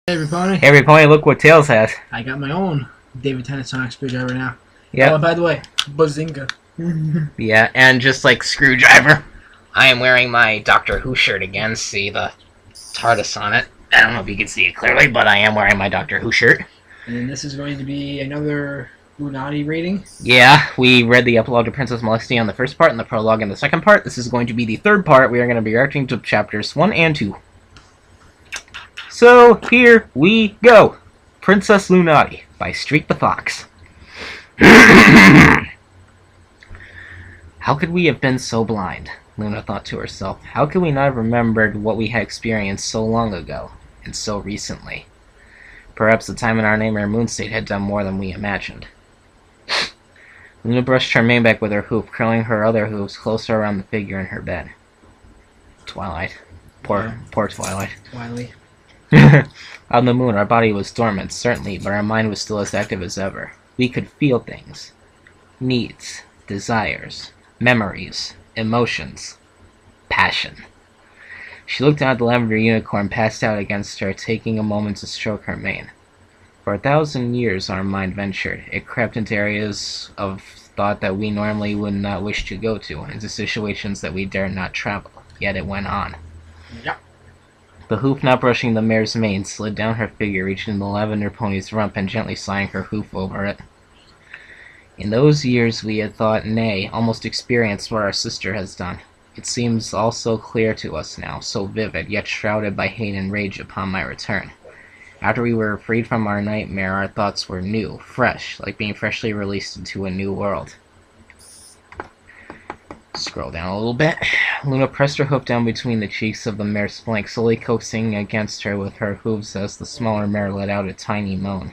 Hey everybody. Hey everybody, look what Tails has. I got my own David Tennant Sonic screwdriver now. Yeah. Oh, by the way, Bazinga. Yeah, and just like Screwdriver, I am wearing my Doctor Who shirt again. See the TARDIS on it. I don't know if you can see it clearly, but I am wearing my Doctor Who shirt. And this is going to be another Lunaughty reading. Yeah, we read the epilogue to Princess Lunaughty on the first part and the prologue in the second part. This is going to be the third part. We are going to be reacting to chapters 1 and 2. So, here we go. Princess Lunaughty by Streak the Fox. How could we have been so blind? Luna thought to herself. How could we not have remembered what we had experienced so long ago, and so recently? Perhaps the time in our nightmare moon state had done more than we imagined. Luna brushed her mane back with her hoop, curling her other hoops closer around the figure in her bed. Twilight. Poor Twilight. Wiley. On the moon, our body was dormant, certainly, but our mind was still as active as ever. We could feel things. Needs, desires, memories, emotions, passion. She looked down at the lavender unicorn passed out against her, taking a moment to stroke her mane. For 1,000 years our mind ventured. It crept into areas of thought that we normally would not wish to go to, into situations that we dared not travel. Yet it went on. Yep. The hoof not brushing the mare's mane slid down her figure, reaching the lavender pony's rump and gently sliding her hoof over it. In those years we had thought, nay, almost experienced what our sister has done. It seems all so clear to us now, so vivid, yet shrouded by hate and rage upon my return. After we were freed from our nightmare, our thoughts were new, fresh, like being freshly released into a new world. Scroll down a little bit. Luna pressed her hoof down between the cheeks of the mare's flank, slowly coaxing against her with her hooves as the smaller mare let out a tiny moan.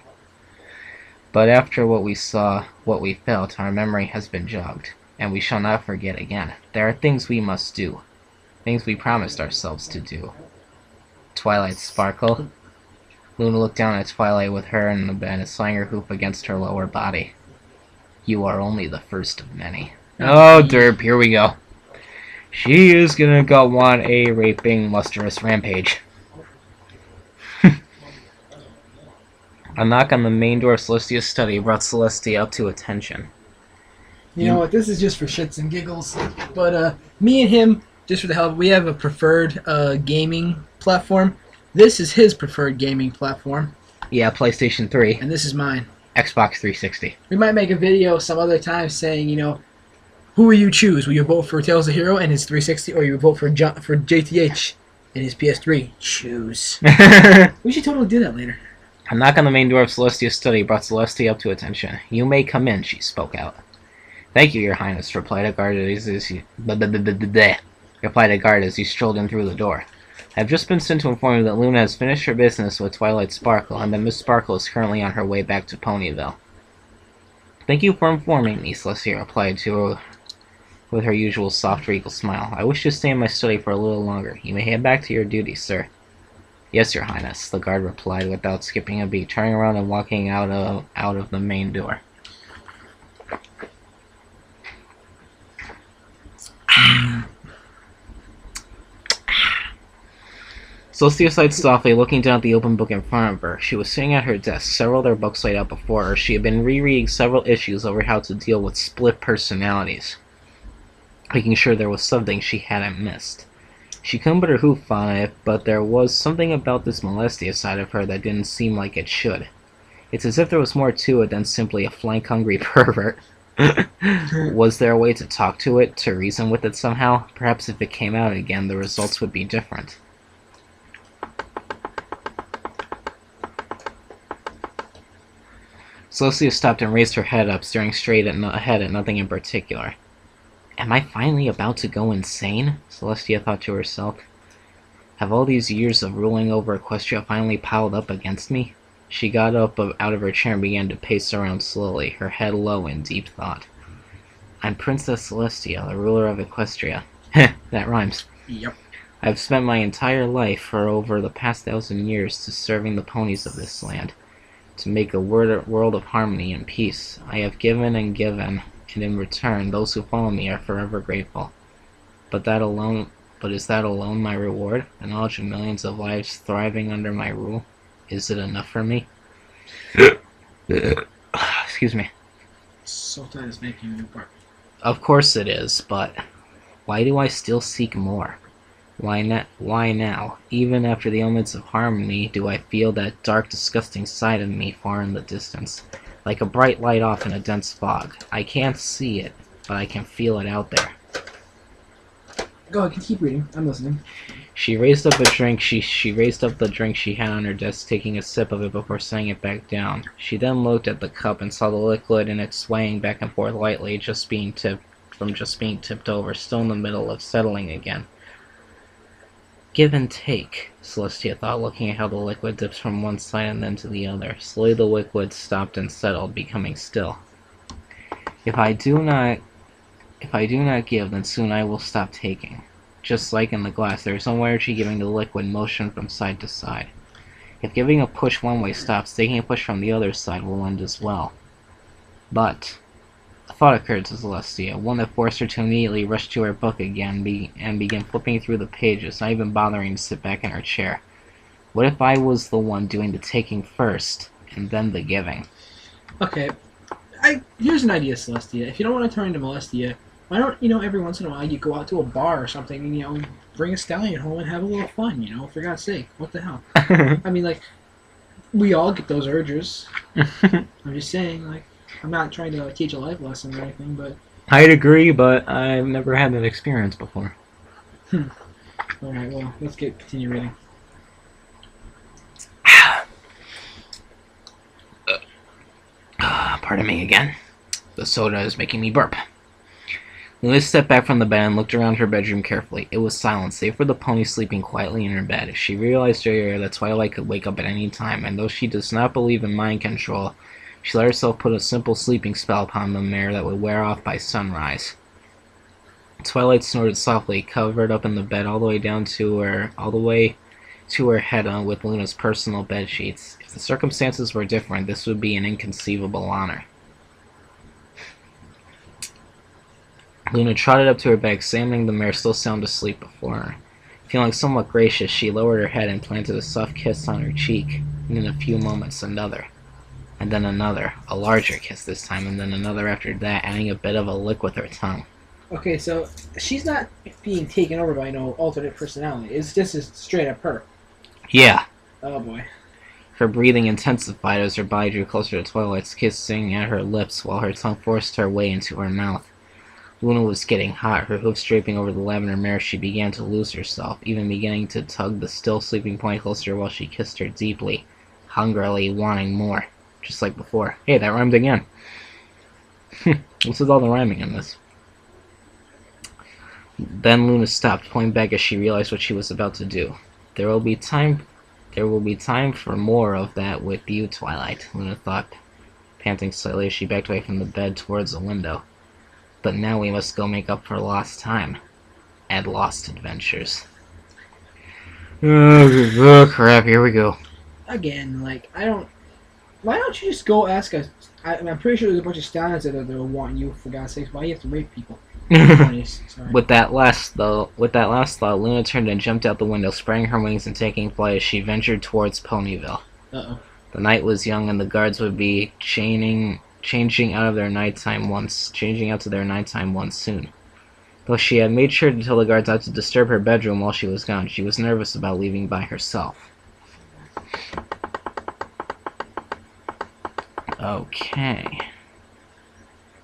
But after what we saw, what we felt, our memory has been jogged, and we shall not forget again. There are things we must do, things we promised ourselves to do. Twilight sparkle. Luna looked down at Twilight with her in the bed and sliding her hoof against her lower body. You are only the first of many. Oh, derp, here we go. She is gonna go on a raping, lustrous rampage. A knock on the main door of Celestia's study brought Celestia up to attention. You know what? This is just for shits and giggles. But me and him, just for the hell of it, we have a preferred gaming platform. This is his preferred gaming platform. Yeah, PlayStation 3. And this is mine. Xbox 360. We might make a video some other time saying, you know, who will you choose? Will you vote for Tails the Hero and his 360, or you vote for JTH and his PS3? Choose. We should totally do that later. A knock on the main door of Celestia's study brought Celestia up to attention. You may come in, she spoke out. Thank you, Your Highness, replied a guard as he strolled in through the door. I have just been sent to inform you that Luna has finished her business with Twilight Sparkle, and that Miss Sparkle is currently on her way back to Ponyville. Thank you for informing me, Celestia replied to her with her usual soft, regal smile. I wish to stay in my study for a little longer. You may head back to your duties, sir. Yes, Your Highness, the guard replied without skipping a beat, turning around and walking out of the main door. Celestia sighed softly, looking down at the open book in front of her. She was sitting at her desk, several other books laid out before her. She had been rereading several issues over how to deal with split personalities, making sure there was something she hadn't missed. She couldn't put her hoof on it, but there was something about this Molestia side of her that didn't seem like it should. It's as if there was more to it than simply a flank-hungry pervert. Was there a way to talk to it, to reason with it somehow? Perhaps if it came out again, the results would be different. Celestia stopped and raised her head up, staring straight ahead at nothing in particular. Am I finally about to go insane? Celestia thought to herself. Have all these years of ruling over Equestria finally piled up against me? She got up out of her chair and began to pace around slowly, her head low in deep thought. I'm Princess Celestia, the ruler of Equestria. Heh, that rhymes. Yep. I've spent my entire life for over the past 1,000 years to serving the ponies of this land, to make a world of harmony and peace. I have given and given, and in return, those who follow me are forever grateful. But is that alone my reward? The knowledge of millions of lives thriving under my rule? Is it enough for me? Excuse me. Sultan is making you bark. Of course it is, but why do I still seek more? Why now? Even after the elements of harmony, do I feel that dark, disgusting side of me far in the distance, like a bright light off in a dense fog. I can't see it, but I can feel it out there. Go ahead, keep reading. I'm listening. She raised up a drink. She raised up the drink she had on her desk, taking a sip of it before setting it back down. She then looked at the cup and saw the liquid in it swaying back and forth lightly, just being tipped over, still in the middle of settling again. Give and take, Celestia thought, looking at how the liquid dips from one side and then to the other. Slowly the liquid stopped and settled, becoming still. If I do not give, then soon I will stop taking. Just like in the glass, there is no energy giving the liquid motion from side to side. If giving a push one way stops, taking a push from the other side will end as well. But a thought occurred to Celestia, one that forced her to immediately rush to her book again and begin flipping through the pages, not even bothering to sit back in her chair. What if I was the one doing the taking first, and then the giving? Okay, here's an idea, Celestia. If you don't want to turn into Molestia, why don't, every once in a while you go out to a bar or something and, bring a stallion home and have a little fun, for God's sake. What the hell? I mean, we all get those urges. I'm just saying, I'm not trying to teach a life lesson or anything, but... I'd agree, but I've never had that experience before. Alright, well, let's continue reading. Pardon me again. The soda is making me burp. Luna stepped back from the bed and looked around her bedroom carefully. It was silent, save for the pony sleeping quietly in her bed. She realized earlier that Twilight could wake up at any time, and though she does not believe in mind control, she let herself put a simple sleeping spell upon the mare that would wear off by sunrise. Twilight snorted softly, covered up in the bed all the way to her head with Luna's personal bed sheets. If the circumstances were different, this would be an inconceivable honor. Luna trotted up to her bed, examining the mare still sound asleep before her. Feeling somewhat gracious, she lowered her head and planted a soft kiss on her cheek, and in a few moments another. And then another, a larger kiss this time, and then another after that, adding a bit of a lick with her tongue. Okay, so she's not being taken over by no alternate personality. It's just straight up her. Yeah. Oh boy. Her breathing intensified as her body drew closer to Twilight's, kissing at her lips while her tongue forced her way into her mouth. Luna was getting hot, her hoofs draping over the lavender mare. She began to lose herself, even beginning to tug the still sleeping pony closer while she kissed her deeply, hungrily, wanting more. Just like before. Hey, that rhymed again. What's with all the rhyming in this? Then Luna stopped, pulling back as she realized what she was about to do. There will be time for more of that with you, Twilight, Luna thought, panting slightly as she backed away from the bed towards the window. But now we must go make up for lost time. And lost adventures. Oh, crap, here we go. Again, why don't you just go ask us? I'm pretty sure there's a bunch of stallions that will want you, for God's sakes. Why do you have to rape people? With that last thought, Luna turned and jumped out the window, spreading her wings and taking flight as she ventured towards Ponyville. Uh-oh. The night was young, and the guards would be changing out to their nighttime once soon. Though she had made sure to tell the guards not to disturb her bedroom while she was gone, she was nervous about leaving by herself. Okay.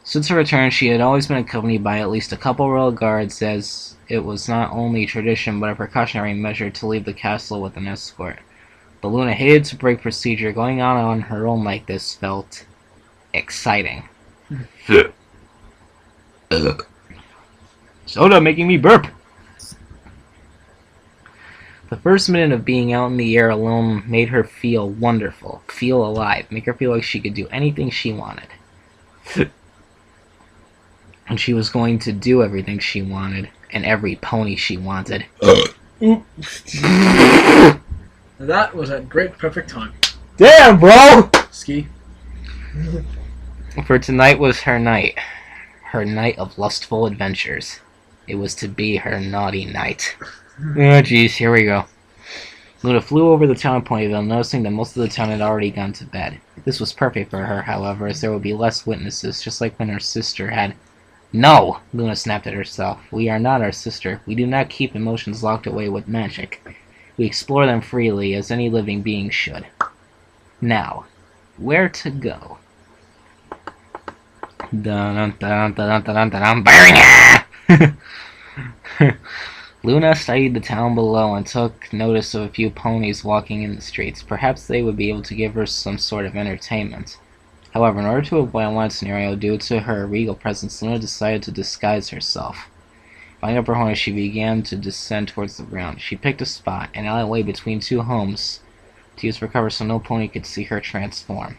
Since her return, she had always been accompanied by at least a couple royal guards, as it was not only tradition but a precautionary measure to leave the castle with an escort. But Luna hated to break procedure. Going on her own like this felt exciting. Soda making me burp! The first minute of being out in the air alone made her feel wonderful, feel alive, make her feel like she could do anything she wanted. And she was going to do everything she wanted, and every pony she wanted. That was a great, perfect time. Damn, bro! Ski. For tonight was her night of lustful adventures. It was to be her naughty night. Oh, jeez, here we go. Luna flew over the town of Ponyville, noticing that most of the town had already gone to bed. This was perfect for her, however, as there would be less witnesses, just like when her sister had... No! Luna snapped at herself. We are not our sister. We do not keep emotions locked away with magic. We explore them freely, as any living being should. Now, where to go? Luna studied the town below and took notice of a few ponies walking in the streets. Perhaps they would be able to give her some sort of entertainment. However, in order to avoid one scenario due to her regal presence, Luna decided to disguise herself. Finding up her harness, she began to descend towards the ground. She picked a spot, an alleyway between two homes, to use for cover so no pony could see her transform.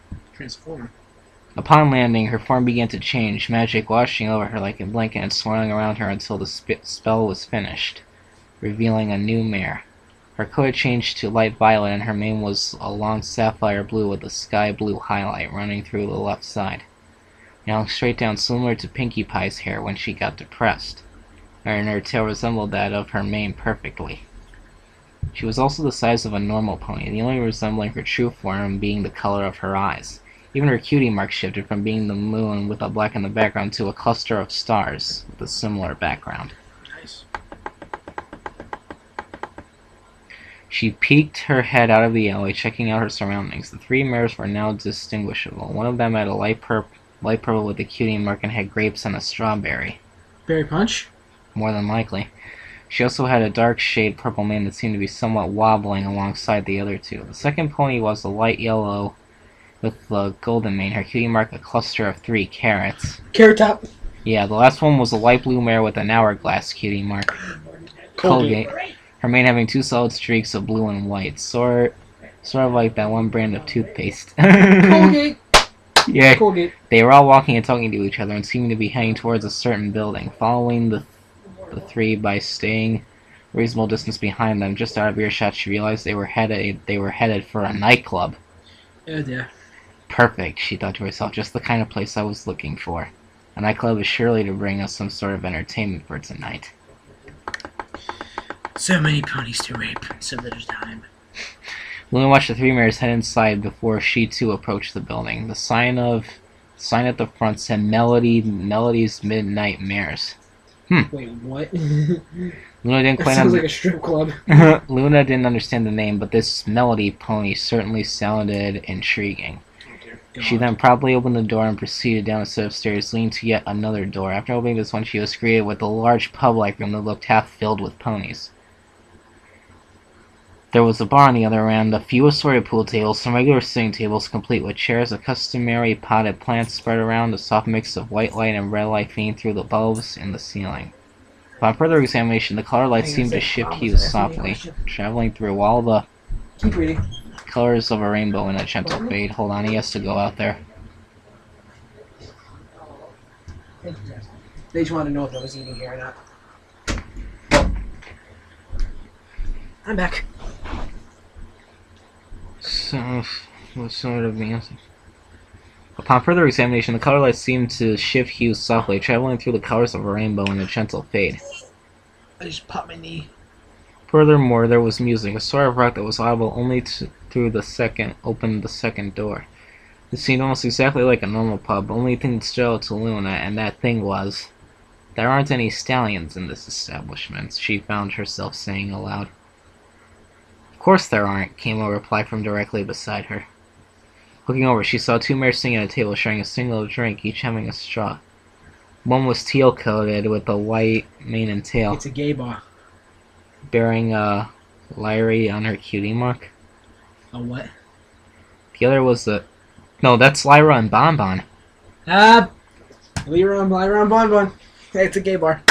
Upon landing, her form began to change, magic washing over her like a blanket and swirling around her until the spell was finished, revealing a new mare. Her coat changed to light violet, and her mane was a long sapphire blue with a sky blue highlight running through the left side. It hung straight down, similar to Pinkie Pie's hair when she got depressed, and her tail resembled that of her mane perfectly. She was also the size of a normal pony, the only resembling her true form being the color of her eyes. Even her cutie mark shifted from being the moon with a black in the background to a cluster of stars with a similar background. Nice. She peeked her head out of the alley, checking out her surroundings. The three mares were now distinguishable. One of them had a light purple with a cutie mark and had grapes and a strawberry. Berry punch? More than likely. She also had a dark shade purple mane that seemed to be somewhat wobbling alongside the other two. The second pony was a light yellow with the golden mane. Her cutie mark a cluster of 3 carrots. Carrot top. Yeah, the last one was a light blue mare with an hourglass cutie mark. Colgate. Her mane having 2 solid streaks of blue and white. Sort of like that one brand of toothpaste. Colgate. Yeah. Colgate. They were all walking and talking to each other and seeming to be heading towards a certain building, following the 3 by staying a reasonable distance behind them. Just out of earshot, she realized they were headed for a nightclub. Oh dear. Perfect, she thought to herself, just the kind of place I was looking for. A nightclub is surely to bring us some sort of entertainment for tonight. So many ponies to rape, so little time. Luna watched the 3 mares head inside before she too approached the building. The sign at the front said Melody's Midnight Mares. Wait, what? Luna didn't quite sounds like a strip club. Luna didn't understand the name, but this Melody pony certainly sounded intriguing. She then promptly opened the door and proceeded down a set of stairs, leading to yet another door. After opening this one, she was greeted with a large pub-like room that looked half filled with ponies. There was a bar on the other end, a few assorted pool tables, some regular sitting tables complete with chairs, a customary potted plants spread around, a soft mix of white light and red light feeding through the bulbs in the ceiling. Upon further examination, the color light seemed to shift hues softly, traveling through all the Keep reading. colors of a rainbow in a gentle fade. Hold on, he has to go out there. They just wanted to know if I was eating here or not. I'm back. So, what sort of music? Upon further examination, the color light seemed to shift hues softly, traveling through the colors of a rainbow in a gentle fade. I just popped my knee. Furthermore, there was music, a sort of rock that was audible only through the second door. It seemed almost exactly like a normal pub. The only thing that stood out to Luna, and that thing was, "There aren't any stallions in this establishment," she found herself saying aloud. "Of course there aren't," came a reply from directly beside her. Looking over, she saw 2 mares sitting at a table, sharing a single drink, each having a straw. One was teal-coated with a white mane and tail, It's a gay bar. bearing a lyre on her cutie mark. A what? The other was No, that's Lyra and Bonbon. Lyra and Bonbon. It's a gay bar.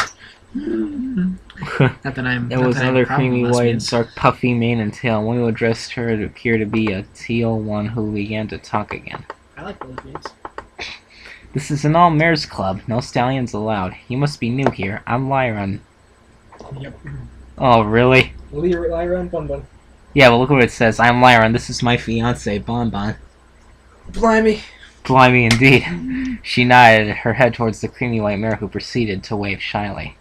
Not that I'm. There was another creamy white, dark, puffy mane and tail. One who addressed her to appear to be a teal one who began to talk again. I like those names. "This is an all-mares club. No stallions allowed. You must be new here. I'm Lyra." Yep. Oh, really? Lyra and Bonbon. Yeah, well, look what it says. "I'm Lyra, and this is my fiancé, Bonbon." Blimey. Blimey, indeed. She nodded her head towards the creamy white mare, who proceeded to wave shyly.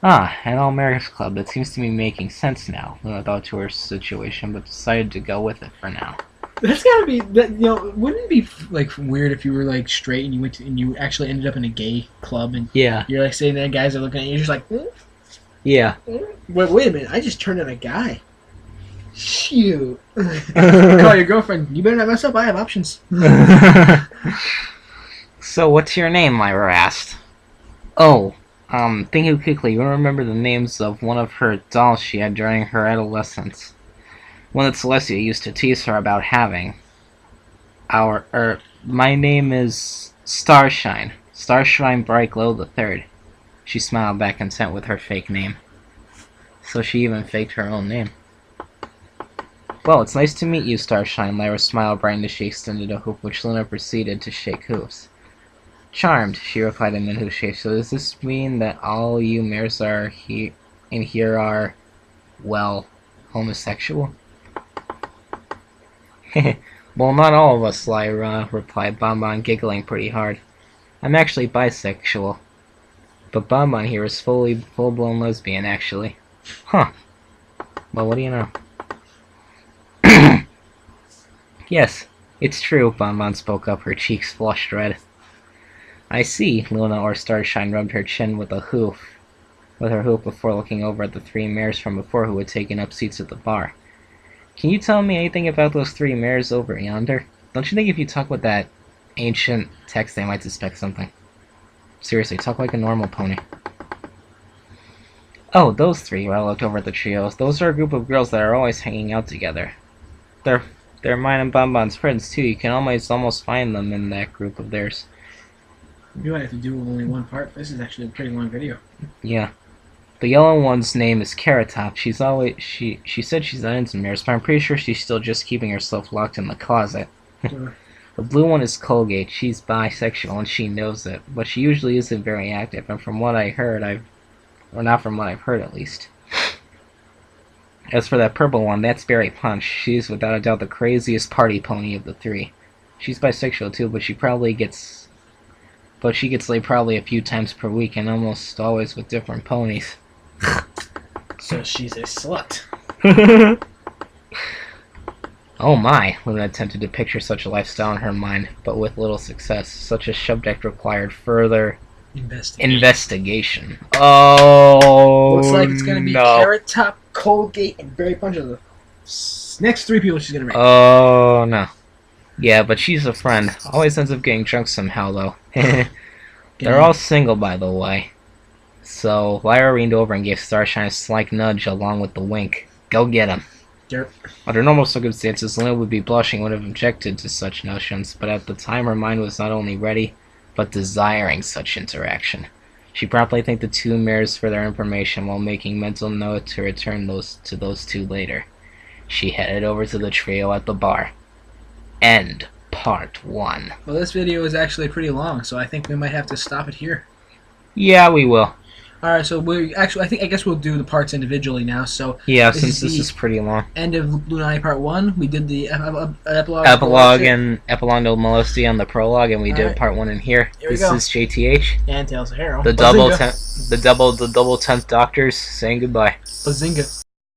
Ah, an all-marriage club. That seems to be making sense now. Luna thought to her situation, but decided to go with it for now. That's gotta be that. You know, wouldn't it be like weird if you were like straight and you went to, and you actually ended up in a gay club and Yeah. you're like sitting there, guys are looking at you, you're just like, Yeah. wait a minute, I just turned on a guy. Shoot. Call your girlfriend. You better not mess up. I have options. So, what's your name? Lyra asked. Oh, thinking quickly, you remember the names of one of her dolls she had during her adolescence. One that Celestia used to tease her about having. My name is Starshine. Starshine Brightglow the Third. She smiled back, content with her fake name. So she even faked her own name. Well, it's nice to meet you, Starshine. Lyra's smile brightened as she extended a hoop, which Luna proceeded to shake hooves. Charmed, she replied in a shape. So does this mean that all you mares are in here are, well, homosexual? Well, not all of us, Lyra, replied Bonbon, giggling pretty hard. I'm actually bisexual. But Bonbon here is full-blown lesbian, actually. Huh. Well, what do you know? Yes, it's true, Bonbon spoke up, her cheeks flushed red. I see, Luna or Starshine rubbed her chin with her hoof before looking over at the three mares from before who had taken up seats at the bar. Can you tell me anything about those three mares over yonder? Don't you think if you talk with that ancient text they might suspect something? Seriously, talk like a normal pony. Oh, those three, I looked over at the trios. Those are a group of girls that are always hanging out together. They're mine and Bonbon's friends, too. You can almost find them in that group of theirs. You might have to do only one part. This is actually a pretty long video. Yeah. The yellow one's name is Carrot Top. She said she's not into mirrors, but I'm pretty sure she's still just keeping herself locked in the closet. The blue one is Colgate. She's bisexual and she knows it, but she usually isn't very active, and from what I heard, or not from what I've heard at least. As for that purple one, that's Berry Punch. She's without a doubt the craziest party pony of the three. She's bisexual too, but she gets laid probably a few times per week, and almost always with different ponies. So she's a slut. Oh my, Luna attempted to picture such a lifestyle in her mind, but with little success. Such a subject required further investigation. Oh, looks like it's gonna be no. Carrot Top, Colgate, and Berry Punch are the next three people she's gonna rank. Oh, no. Yeah, but she's a friend. Always ends up getting drunk somehow, though. They're all single, by the way. So, Lyra leaned over and gave Starshine a slight nudge along with the wink. Go get him. Derp. Under normal circumstances, Luna would be blushing, would have objected to such notions, but at the time her mind was not only ready, but desiring such interaction. She promptly thanked the two mares for their information while making mental note to return those two later. She headed over to the trio at the bar. End part 1. Well, this video is actually pretty long, so I think we might have to stop it here. Yeah, we will. Alright, so I guess we'll do the parts individually now. So yeah, since this is pretty long. End of Lunaughty Part 1. We did the epilogue. Epilogue no Molesty on the prologue, and we did part 1 in here. This is JTH. And Tales of Hero. The double 10th Doctors saying goodbye. Bazinga.